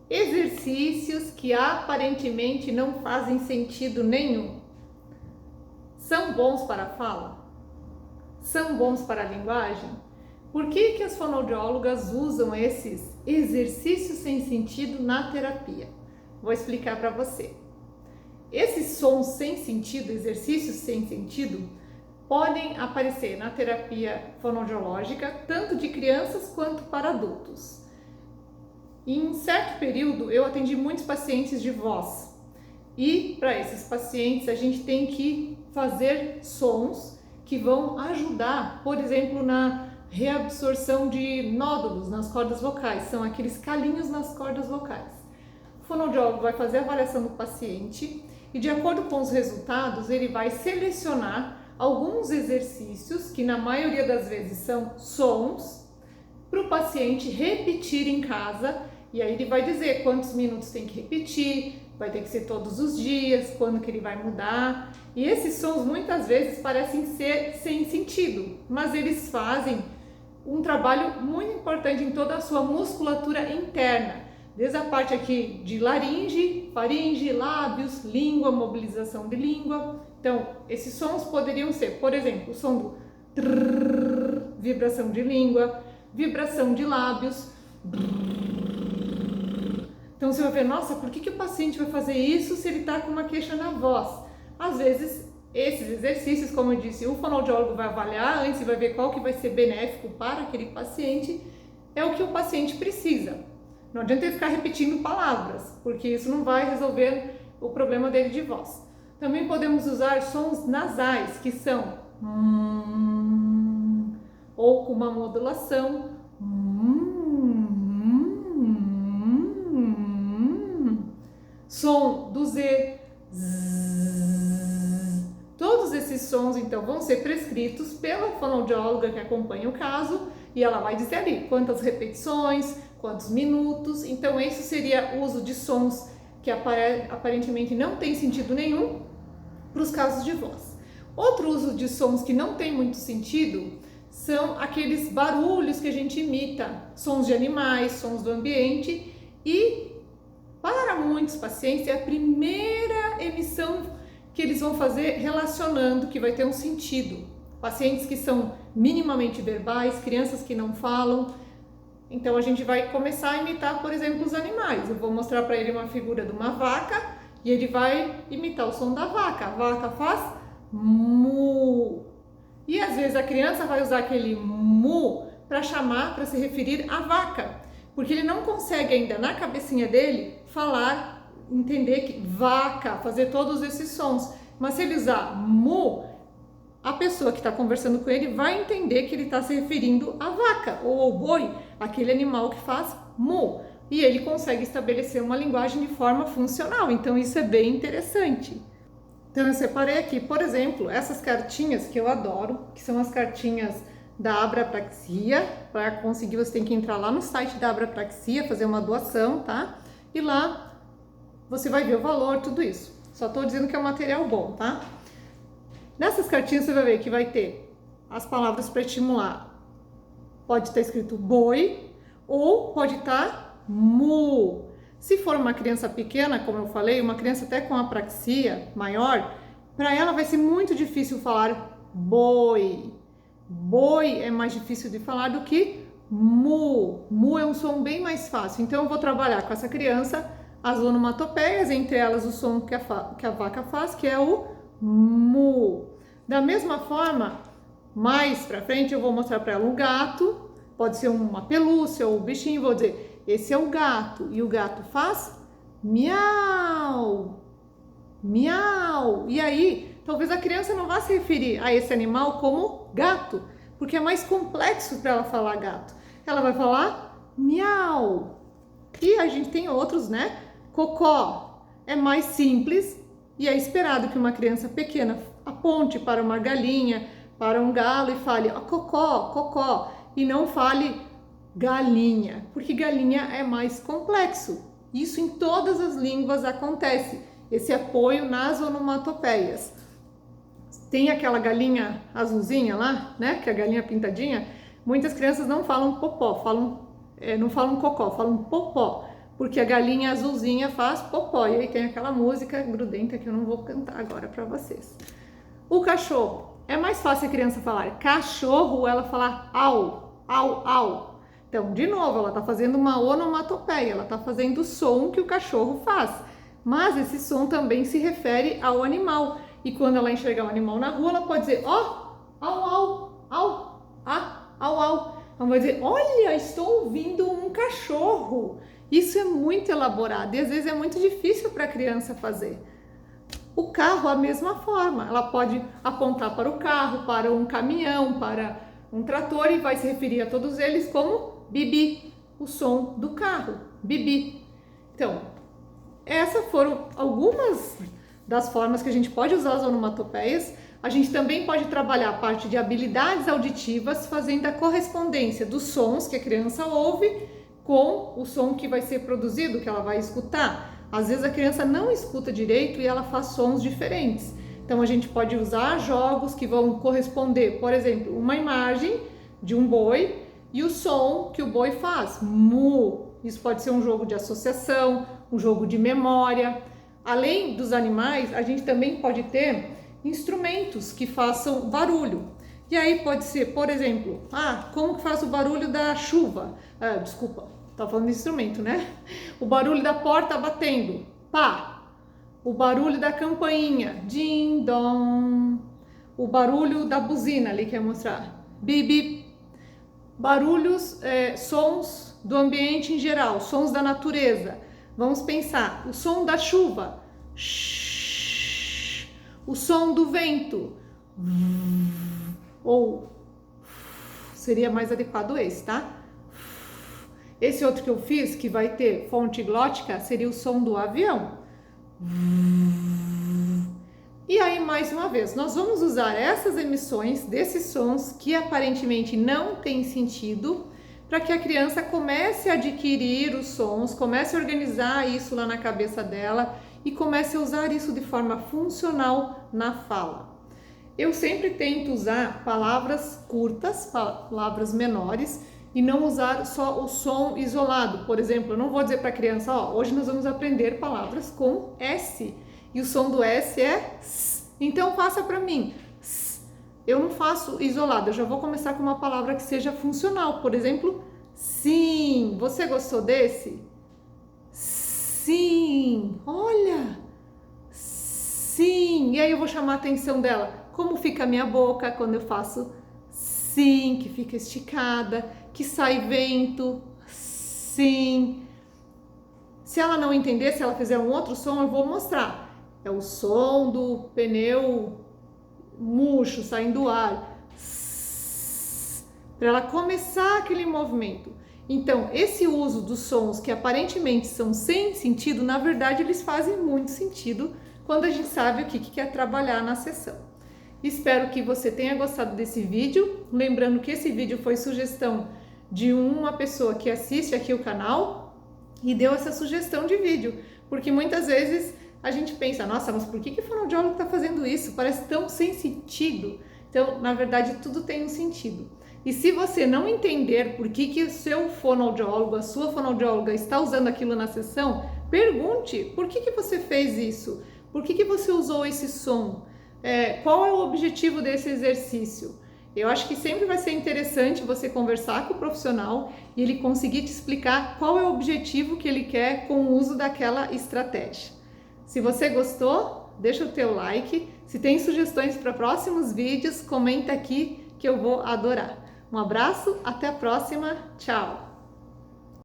Exercícios que aparentemente não fazem sentido nenhum. São bons para a fala? São bons para a linguagem? Por que as fonoaudiólogas usam esses exercícios sem sentido na terapia? Vou explicar para você. Esses sons sem sentido, exercícios sem sentido, podem aparecer na terapia fonoaudiológica, tanto de crianças quanto para adultos. Em certo período, eu atendi muitos pacientes de voz. E para esses pacientes, a gente tem que fazer sons que vão ajudar, por exemplo, na reabsorção de nódulos nas cordas vocais. São aqueles calinhos nas cordas vocais. O fonoaudiólogo vai fazer a avaliação do paciente e, de acordo com os resultados, ele vai selecionar alguns exercícios, que na maioria das vezes são sons, para o paciente repetir em casa. E aí ele vai dizer quantos minutos tem que repetir, vai ter que ser todos os dias, quando que ele vai mudar. E esses sons muitas vezes parecem ser sem sentido, mas eles fazem um trabalho muito importante em toda a sua musculatura interna, desde a parte aqui de laringe, faringe, lábios, língua, mobilização de língua. Então, esses sons poderiam ser, por exemplo, o som do trrr, vibração de língua, vibração de lábios. Então você vai ver, nossa, por que o paciente vai fazer isso se ele está com uma queixa na voz? Às vezes, esses exercícios, como eu disse, o fonoaudiólogo vai avaliar antes e vai ver qual que vai ser benéfico para aquele paciente, é o que o paciente precisa. Não adianta ele ficar repetindo palavras, porque isso não vai resolver o problema dele de voz. Também podemos usar sons nasais, que são ou com uma modulação som do Z, zzz. Todos esses sons então vão ser prescritos pela fonoaudióloga que acompanha o caso e ela vai dizer ali quantas repetições, quantos minutos. Então esse seria o uso de sons que aparentemente não tem sentido nenhum para os casos de voz. Outro uso de sons que não tem muito sentido são aqueles barulhos que a gente imita, sons de animais, sons do ambiente, e para muitos pacientes é a primeira emissão que eles vão fazer relacionando, que vai ter um sentido. Pacientes que são minimamente verbais, crianças que não falam. Então a gente vai começar a imitar, por exemplo, os animais. Eu vou mostrar para ele uma figura de uma vaca e ele vai imitar o som da vaca. A vaca faz mu. E às vezes a criança vai usar aquele mu para chamar, para se referir à vaca, porque ele não consegue ainda na cabecinha dele falar, entender que vaca, fazer todos esses sons. Mas se ele usar mu, a pessoa que está conversando com ele vai entender que ele está se referindo à vaca ou ao boi, aquele animal que faz mu. E ele consegue estabelecer uma linguagem de forma funcional. Então isso é bem interessante. Então eu separei aqui, por exemplo, essas cartinhas que eu adoro, que são as cartinhas da Abrapraxia. Para conseguir, você tem que entrar lá no site da Abrapraxia, fazer uma doação, tá? E lá você vai ver o valor, tudo isso. Só estou dizendo que é um material bom, tá? Nessas cartinhas você vai ver que vai ter as palavras para estimular. Pode estar escrito boi ou pode estar mu. Se for uma criança pequena, como eu falei, uma criança até com apraxia maior, para ela vai ser muito difícil falar boi. Boi é mais difícil de falar do que mu. Mu é um som bem mais fácil. Então eu vou trabalhar com essa criança as onomatopeias, entre elas o som que a vaca faz, que é o mu. Da mesma forma, mais pra frente eu vou mostrar para ela um gato, pode ser uma pelúcia ou um bichinho, vou dizer, esse é o gato, e o gato faz miau, miau. E aí, talvez a criança não vá se referir a esse animal como gato, porque é mais complexo para ela falar gato. Ela vai falar miau. E a gente tem outros, né? Cocó é mais simples e é esperado que uma criança pequena aponte para uma galinha, para um galo e fale cocó, cocó, e não fale galinha, porque galinha é mais complexo. Isso em todas as línguas acontece, esse apoio nas onomatopeias. Tem aquela galinha azulzinha lá, né, que é a galinha pintadinha. Muitas crianças não falam popó, não falam cocó, falam popó. porque a galinha azulzinha faz popó. E aí tem aquela música grudenta que eu não vou cantar agora para vocês. O cachorro. É mais fácil a criança falar cachorro ou ela falar au, au, au. Então, de novo, ela está fazendo uma onomatopeia, ela está fazendo o som que o cachorro faz. Mas esse som também se refere ao animal. E quando ela enxergar o animal na rua, ela pode dizer ó, au, au, au, au, au. Ela vai dizer, olha, estou ouvindo um cachorro. Isso é muito elaborado e às vezes é muito difícil para a criança fazer. O carro, a mesma forma, ela pode apontar para o carro, para um caminhão, para um trator e vai se referir a todos eles como bibi, o som do carro, bibi. Então, essas foram algumas das formas que a gente pode usar as onomatopeias. A gente também pode trabalhar a parte de habilidades auditivas, fazendo a correspondência dos sons que a criança ouve com o som que vai ser produzido, que ela vai escutar. Às vezes a criança não escuta direito e ela faz sons diferentes. Então a gente pode usar jogos que vão corresponder, por exemplo, uma imagem de um boi e o som que o boi faz, mu. Isso pode ser um jogo de associação, um jogo de memória. Além dos animais, a gente também pode ter instrumentos que façam barulho. E aí pode ser, por exemplo, como que faz o barulho da chuva? Desculpa. Tá falando de instrumento, né? O barulho da porta batendo, pá. O barulho da campainha, din dom. O barulho da buzina ali, quer mostrar, bip. Barulhos, sons do ambiente em geral, sons da natureza. Vamos pensar, o som da chuva, shh. O som do vento, ou seria mais adequado esse, tá? Esse outro que eu fiz, que vai ter fonte glótica, seria o som do avião. E aí, mais uma vez, nós vamos usar essas emissões desses sons que aparentemente não têm sentido, para que a criança comece a adquirir os sons, comece a organizar isso lá na cabeça dela e comece a usar isso de forma funcional na fala. Eu sempre tento usar palavras curtas, palavras menores, e não usar só o som isolado. Por exemplo, eu não vou dizer para a criança, hoje nós vamos aprender palavras com S, e o som do S é S. Então faça para mim. S. Eu não faço isolado, eu já vou começar com uma palavra que seja funcional. Por exemplo, sim. Você gostou desse? Sim. Olha. Sim. E aí eu vou chamar a atenção dela. Como fica a minha boca quando eu faço sim, que fica esticada, que sai vento, sim. Se ela não entender, se ela fizer um outro som, eu vou mostrar. É o som do pneu murcho saindo ar, para ela começar aquele movimento. Então, esse uso dos sons que aparentemente são sem sentido, na verdade eles fazem muito sentido quando a gente sabe o que quer trabalhar na sessão. Espero que você tenha gostado desse vídeo. Lembrando que esse vídeo foi sugestão de uma pessoa que assiste aqui o canal e deu essa sugestão de vídeo, porque muitas vezes a gente pensa, nossa, mas por que o fonoaudiólogo está fazendo isso? Parece tão sem sentido. Então, na verdade, tudo tem um sentido. E se você não entender por que o seu fonoaudiólogo, a sua fonoaudióloga está usando aquilo na sessão, pergunte, por que você fez isso? Por que você usou esse som? Qual é o objetivo desse exercício? Eu acho que sempre vai ser interessante você conversar com o profissional e ele conseguir te explicar qual é o objetivo que ele quer com o uso daquela estratégia. Se você gostou, deixa o teu like. Se tem sugestões para próximos vídeos, comenta aqui que eu vou adorar. Um abraço, até a próxima, tchau!